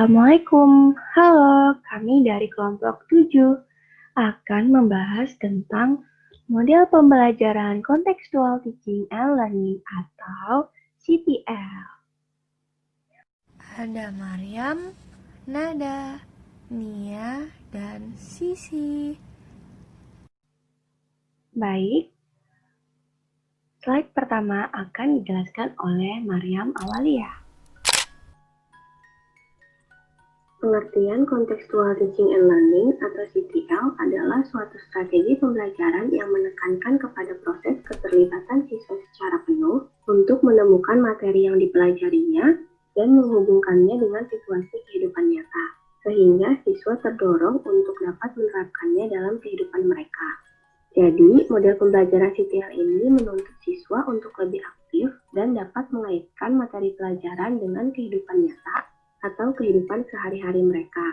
Assalamualaikum, halo, kami dari kelompok 7 akan membahas tentang model pembelajaran Contextual Teaching and Learning atau CTL. Ada Maryam, Nada, Nia, dan Sisi. Baik, slide pertama akan dijelaskan oleh Maryam Awalia. Pengertian Contextual Teaching and Learning atau CTL adalah suatu strategi pembelajaran yang menekankan kepada proses keterlibatan siswa secara penuh untuk menemukan materi yang dipelajarinya dan menghubungkannya dengan situasi kehidupan nyata, sehingga siswa terdorong untuk dapat menerapkannya dalam kehidupan mereka. Jadi, model pembelajaran CTL ini menuntut siswa untuk lebih aktif dan dapat mengaitkan materi pelajaran dengan kehidupan nyata atau kehidupan sehari-hari mereka,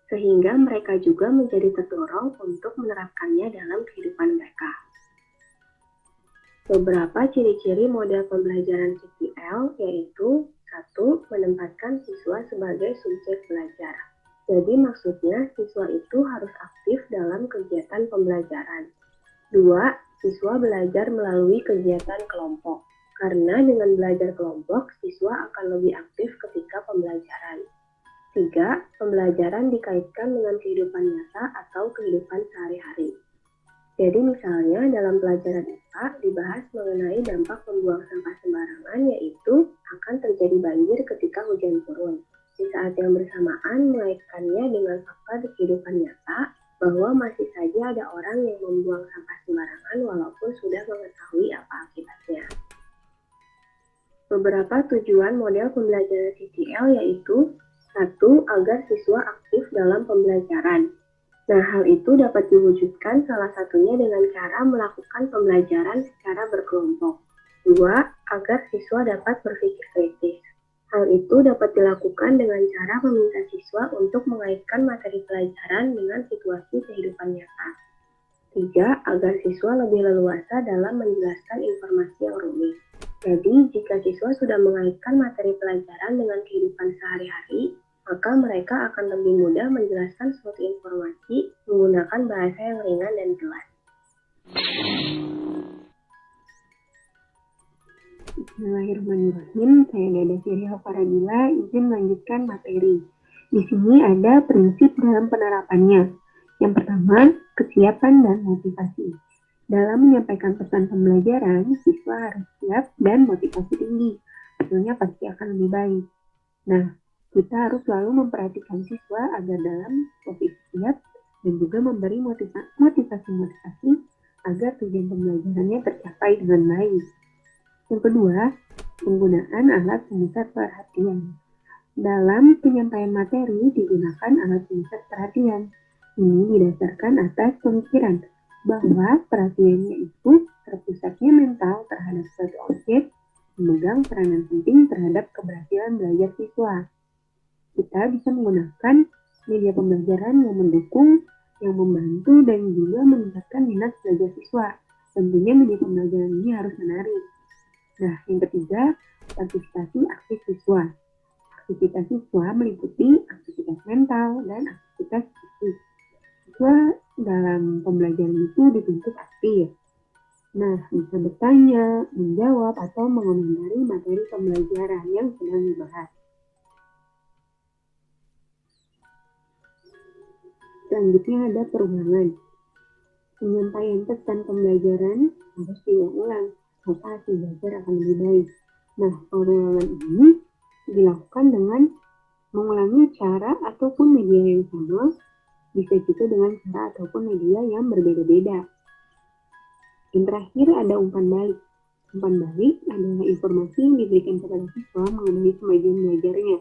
sehingga mereka juga menjadi terdorong untuk menerapkannya dalam kehidupan mereka. Beberapa ciri-ciri model pembelajaran CTL yaitu 1. Menempatkan siswa sebagai subjek belajar. Jadi maksudnya siswa itu harus aktif dalam kegiatan pembelajaran. 2. Siswa belajar melalui kegiatan kelompok. Karena dengan belajar kelompok, siswa akan lebih aktif ketika pembelajaran. 3. Pembelajaran dikaitkan dengan kehidupan nyata atau kehidupan sehari-hari. Jadi misalnya dalam pelajaran IPA dibahas mengenai dampak membuang sampah sembarangan, yaitu akan terjadi banjir ketika hujan turun. Di saat yang bersamaan mengaitkannya dengan fakta di kehidupan nyata bahwa masih saja ada orang yang membuang sampah sembarangan walaupun sudah mengetahui apa akibatnya. Beberapa tujuan model pembelajaran CTL yaitu 1. Agar siswa aktif dalam pembelajaran. Nah, hal itu dapat diwujudkan salah satunya dengan cara melakukan pembelajaran secara berkelompok. 2. Agar siswa dapat berpikir kritis. Hal itu dapat dilakukan dengan cara meminta siswa untuk mengaitkan materi pelajaran dengan situasi kehidupan nyata. 3. Agar siswa lebih leluasa dalam menjelaskan informasi yang rumit. Jadi, jika siswa sudah mengaitkan materi pelajaran dengan kehidupan sehari-hari, maka mereka akan lebih mudah menjelaskan suatu informasi menggunakan bahasa yang ringan dan jelas. Bismillahirrahmanirrahim. Saya Dada Sirih Faradila, izin melanjutkan materi. Di sini ada prinsip dalam penerapannya. Yang pertama, kesiapan dan motivasi. Dalam menyampaikan pesan pembelajaran, siswa harus siap dan motivasi tinggi. Hasilnya pasti akan lebih baik. Nah, kita harus selalu memperhatikan siswa agar dalam posisi siap dan juga memberi motivasi agar tujuan pembelajarannya tercapai dengan baik. Yang kedua, penggunaan alat pemusat perhatian. Dalam penyampaian materi digunakan alat pemusat perhatian. Ini didasarkan atas pemikiran bahwa perhatiannya itu terpusatnya mental terhadap suatu objek memegang peranan penting terhadap keberhasilan belajar siswa. Kita bisa menggunakan media pembelajaran yang mendukung, yang membantu, dan juga meningkatkan minat belajar siswa. Tentunya media pembelajaran ini harus menarik. Nah, yang ketiga, partisipasi aktif siswa. Aktivitas siswa meliputi aktivitas mental dan aktivitas fisik. Siswa dalam pembelajaran itu dituntut aktif. Nah, bisa bertanya, menjawab, atau mengomentari materi pembelajaran yang sedang dibahas. Selanjutnya ada perubahan. Penyampaian pesan pembelajaran harus diulang, maka hasil belajar akan lebih baik. Nah, pengulangan ini dilakukan dengan mengulangi cara ataupun media yang sama, bisa juga dengan cara ataupun media yang berbeda-beda. Yang terakhir ada umpan balik. Umpan balik adalah informasi yang diberikan kepada siswa mengenai kemajuan belajarnya.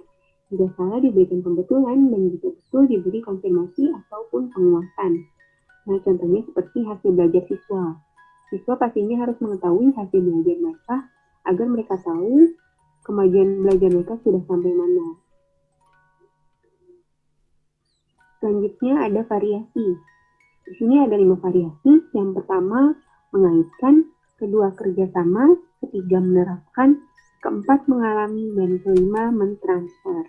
Jika salah diberikan pembetulan dan jika betul diberi konfirmasi ataupun penguatan. Nah, contohnya seperti hasil belajar siswa. Siswa pastinya harus mengetahui hasil belajar mereka agar mereka tahu kemajuan belajar mereka sudah sampai mana. Selanjutnya ada variasi. Di sini ada 5 variasi. Yang pertama, mengaitkan. Kedua, kerjasama. Ketiga, menerapkan. Keempat, mengalami. Dan kelima, mentransfer.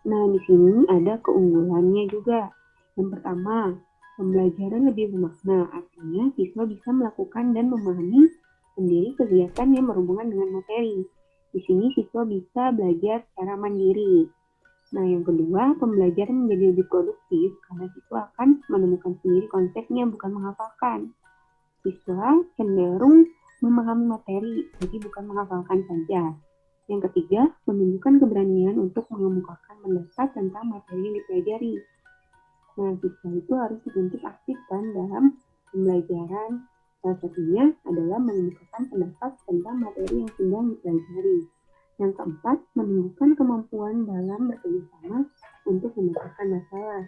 Nah, di sini ada keunggulannya juga. Yang pertama, pembelajaran lebih bermakna, artinya siswa bisa melakukan dan memahami sendiri kegiatan yang berhubungan dengan materi. Di sini siswa bisa belajar secara mandiri. Nah, yang kedua, pembelajaran menjadi lebih produktif karena siswa akan menemukan sendiri konsepnya, bukan menghafalkan. Siswa cenderung memahami materi, jadi bukan menghafalkan saja. Yang ketiga, menunjukkan keberanian untuk mengemukakan pendapat tentang materi yang dipelajari. Nah, siswa itu harus dituntut aktif kan dalam pembelajaran. Salah satunya adalah mengemukakan pendapat tentang materi yang sedang dipelajari. Yang keempat, menunjukkan kemampuan dalam bekerjasama untuk memecahkan masalah.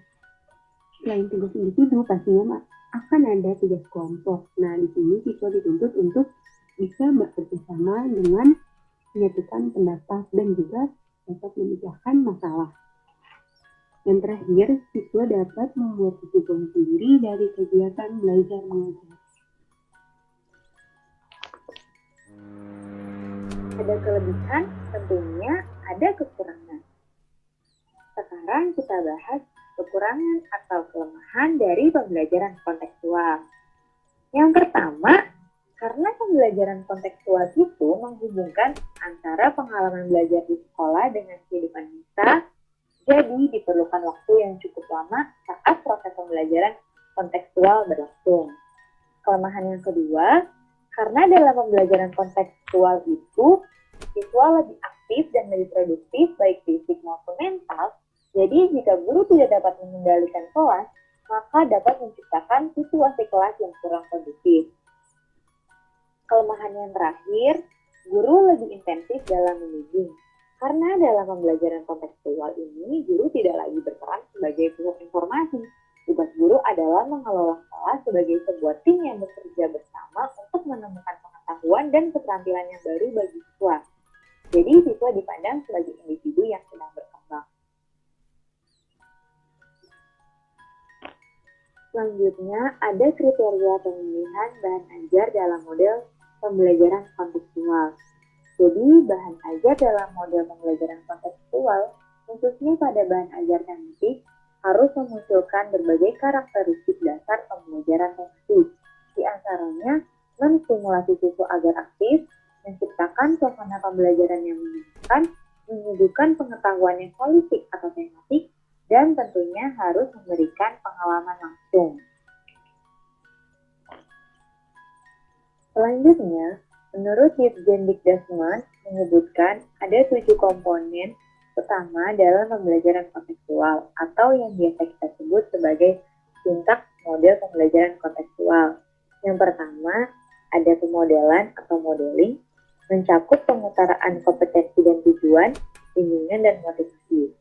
Selain tugas individu, pastinya akan ada tugas kelompok. Nah, di sini siswa dituntut untuk bisa bekerjasama dengan menyatukan pendapat dan juga dapat memecahkan masalah. Yang terakhir, siswa dapat membuat kesimpulan sendiri dari kegiatan belajar mengajar. Ada kelebihan, tentunya ada kekurangan. Sekarang kita bahas kekurangan atau kelemahan dari pembelajaran kontekstual. Yang pertama, karena pembelajaran kontekstual itu menghubungkan antara pengalaman belajar di sekolah dengan kehidupan nyata, jadi diperlukan waktu yang cukup lama saat proses pembelajaran kontekstual berlangsung. Kelemahan yang kedua, karena dalam pembelajaran kontekstual itu, siswa lebih aktif dan lebih produktif baik fisik maupun mental, jadi jika guru tidak dapat mengendalikan kelas, maka dapat menciptakan situasi kelas yang kurang kondusif. Kelemahan yang terakhir, guru lebih intensif dalam membimbing. Karena dalam pembelajaran kontekstual ini, guru tidak lagi berperan sebagai pusat informasi. Tugas guru adalah mengelola kelas sebagai sebuah tim yang bekerja bersama untuk menemukan pengetahuan dan keterampilan yang baru bagi siswa. Jadi siswa dipandang sebagai individu yang sedang berkembang. Selanjutnya, ada kriteria pemilihan bahan ajar dalam model pembelajaran kontekstual. Jadi, bahan ajar dalam model pembelajaran kontekstual, khususnya pada bahan ajar tematik, harus memunculkan berbagai karakteristik dasar pembelajaran tematik. Di antaranya, menstimulasi siswa agar aktif, menciptakan suasana pembelajaran yang menyenangkan, menyuguhkan pengetahuan yang holistik atau tematik, dan tentunya harus memberikan pengalaman langsung. Selanjutnya, menurut Dirjen Dikdasmen menyebutkan ada 7 komponen utama dalam pembelajaran kontekstual atau yang biasa kita sebut sebagai sintaks model pembelajaran kontekstual. Yang pertama, ada pemodelan atau modeling, mencakup pengutaraan kompetensi dan tujuan, bimbingan dan motivasi.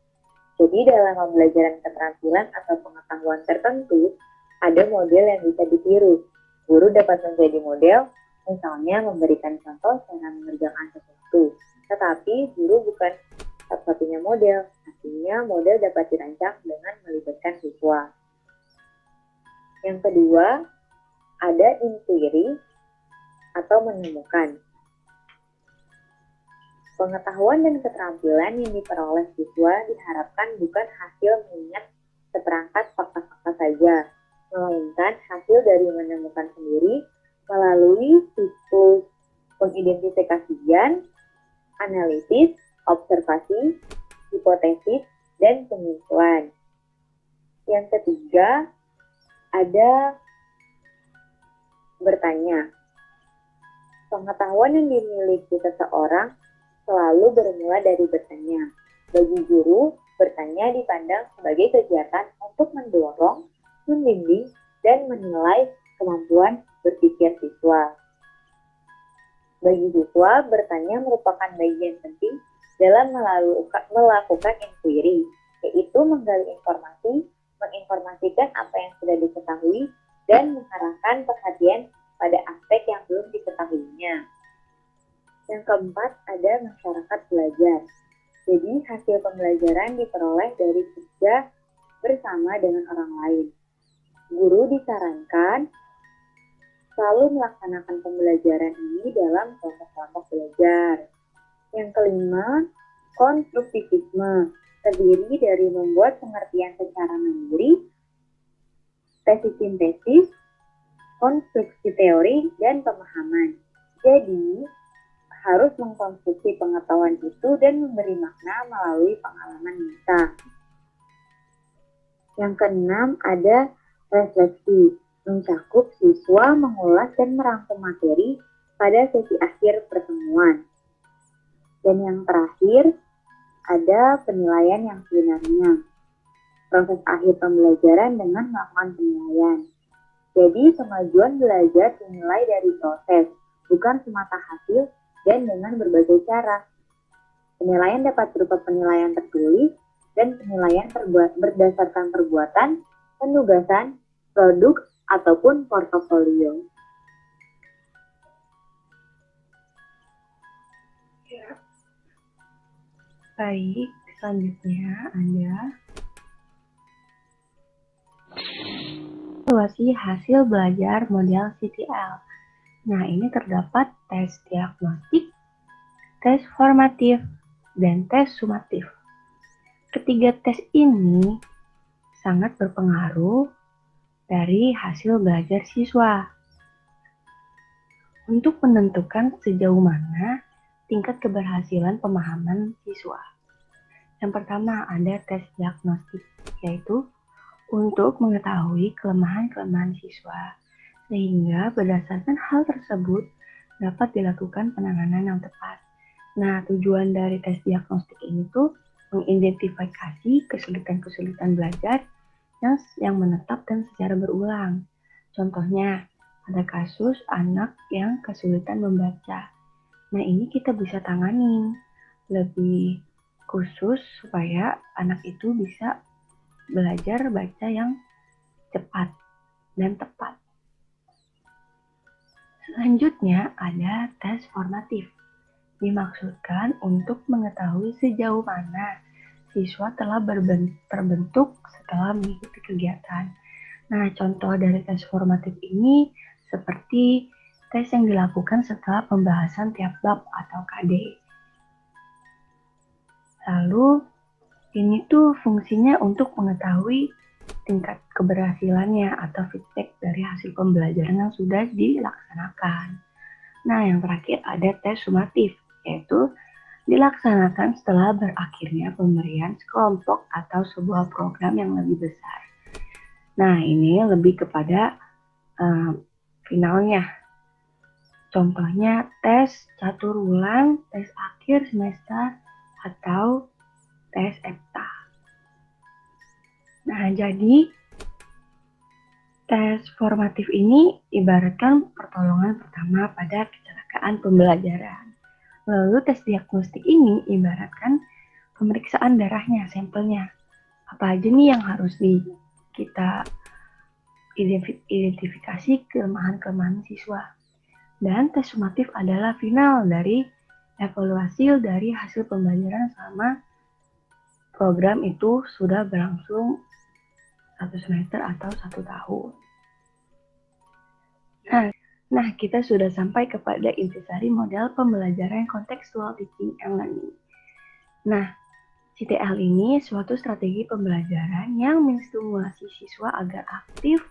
Jadi dalam pembelajaran keterampilan atau pengetahuan tertentu, ada model yang bisa ditiru. Guru dapat menjadi model, misalnya memberikan contoh cara mengerjakan sesuatu. Tetapi guru bukan satu-satunya model, artinya model dapat dirancang dengan melibatkan siswa. Yang kedua, ada inquiry atau menemukan. Pengetahuan dan keterampilan yang diperoleh siswa diharapkan bukan hasil mengingat seperangkat fakta-fakta saja, melainkan hasil dari menemukan sendiri melalui siklus pengidentifikasian, analisis, observasi, hipotesis, dan penyimpulan. Yang ketiga, ada bertanya. Pengetahuan yang dimiliki seseorang selalu bermula dari bertanya. Bagi guru, bertanya dipandang sebagai kegiatan untuk mendorong, membimbing, dan menilai kemampuan berpikir siswa. Bagi siswa, bertanya merupakan bagian penting dalam melakukan inquiry, yaitu menggali informasi, menginformasikan apa yang sudah diketahui, dan mengarahkan perhatian pada aspek yang belum diketahuinya. Yang keempat, ada masyarakat belajar. Jadi, hasil pembelajaran diperoleh dari kerja bersama dengan orang lain. Guru disarankan selalu melaksanakan pembelajaran ini dalam kelompok-kelompok belajar. Yang kelima, konstruktivisme. terdiri dari membuat pengertian secara mandiri, tesis sintesis, konstruksi teori, dan pemahaman. Jadi, harus mengkonstruksi pengetahuan itu dan memberi makna melalui pengalaman nyata. Yang keenam ada refleksi, mencakup siswa mengulas dan merangkum materi pada sesi akhir pertemuan. Dan yang terakhir ada penilaian yang sebenarnya, proses akhir pembelajaran dengan melakukan penilaian. Jadi kemajuan belajar dinilai dari proses, bukan semata hasil dan dengan berbagai cara. Penilaian dapat berupa penilaian tertulis dan penilaian berdasarkan perbuatan, penugasan, produk, ataupun portofolio. Baik, selanjutnya ada evaluasi hasil belajar model CTL. Nah, ini terdapat tes diagnostik, tes formatif, dan tes sumatif. Ketiga tes ini sangat berpengaruh dari hasil belajar siswa untuk menentukan sejauh mana tingkat keberhasilan pemahaman siswa. Yang pertama ada tes diagnostik, yaitu untuk mengetahui kelemahan-kelemahan siswa, sehingga berdasarkan hal tersebut dapat dilakukan penanganan yang tepat. Nah, tujuan dari tes diagnostik ini tuh mengidentifikasi kesulitan-kesulitan belajar yang menetap dan secara berulang. Contohnya, ada kasus anak yang kesulitan membaca. Nah, ini kita bisa tangani lebih khusus supaya anak itu bisa belajar baca yang cepat dan tepat. Selanjutnya ada tes formatif. Dimaksudkan untuk mengetahui sejauh mana siswa telah terbentuk setelah mengikuti kegiatan. Nah, contoh dari tes formatif ini seperti tes yang dilakukan setelah pembahasan tiap bab atau KD. Lalu, ini tuh fungsinya untuk mengetahui tingkat keberhasilannya atau feedback dari hasil pembelajaran yang sudah dilaksanakan. Nah, yang terakhir ada tes sumatif, yaitu dilaksanakan setelah berakhirnya pemberian sekelompok atau sebuah program yang lebih besar. Nah, ini lebih kepada finalnya. Contohnya tes catur ulang, tes akhir semester, atau tes EPTA. Nah, jadi tes formatif ini ibaratkan pertolongan pertama pada kecelakaan pembelajaran. Lalu tes diagnostik ini ibaratkan pemeriksaan darahnya, sampelnya. Apa aja nih yang harus kita identifikasi kelemahan-kelemahan siswa. Dan tes sumatif adalah final dari evaluasi dari hasil pembelajaran selama program itu sudah berlangsung 1 semester atau 1 tahun. Nah, kita sudah sampai kepada intisari model pembelajaran kontekstual teaching and learning. Nah, CTL ini suatu strategi pembelajaran yang menstimulasi siswa agar aktif.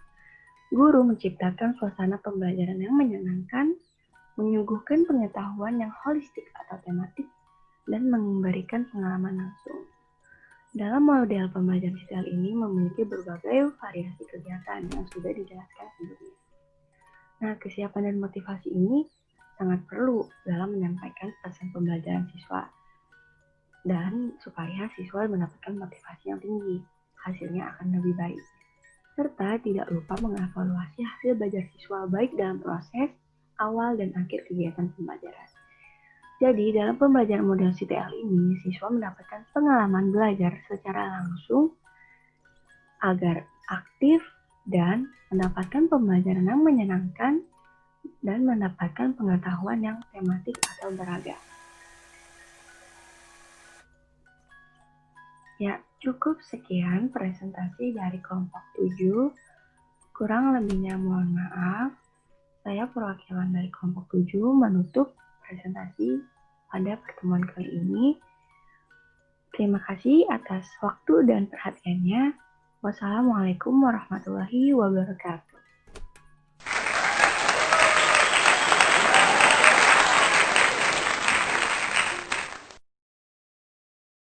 Guru menciptakan suasana pembelajaran yang menyenangkan, menyuguhkan pengetahuan yang holistik atau tematik, dan memberikan pengalaman langsung. Dalam model pembelajaran CTL ini memiliki berbagai variasi kegiatan yang sudah dijelaskan sebelumnya. Nah, kesiapan dan motivasi ini sangat perlu dalam menyampaikan pesan pembelajaran siswa dan supaya siswa mendapatkan motivasi yang tinggi, hasilnya akan lebih baik. Serta tidak lupa mengevaluasi hasil belajar siswa baik dalam proses awal dan akhir kegiatan pembelajaran. Jadi, dalam pembelajaran model CTL ini, siswa mendapatkan pengalaman belajar secara langsung agar aktif dan mendapatkan pembelajaran yang menyenangkan dan mendapatkan pengetahuan yang tematik atau beragam. Ya, cukup sekian presentasi dari kelompok 7. Kurang lebihnya mohon maaf. Saya perwakilan dari kelompok 7 menutup presentasi pada pertemuan kali ini. Terima kasih atas waktu dan perhatiannya. Wassalamualaikum warahmatullahi wabarakatuh.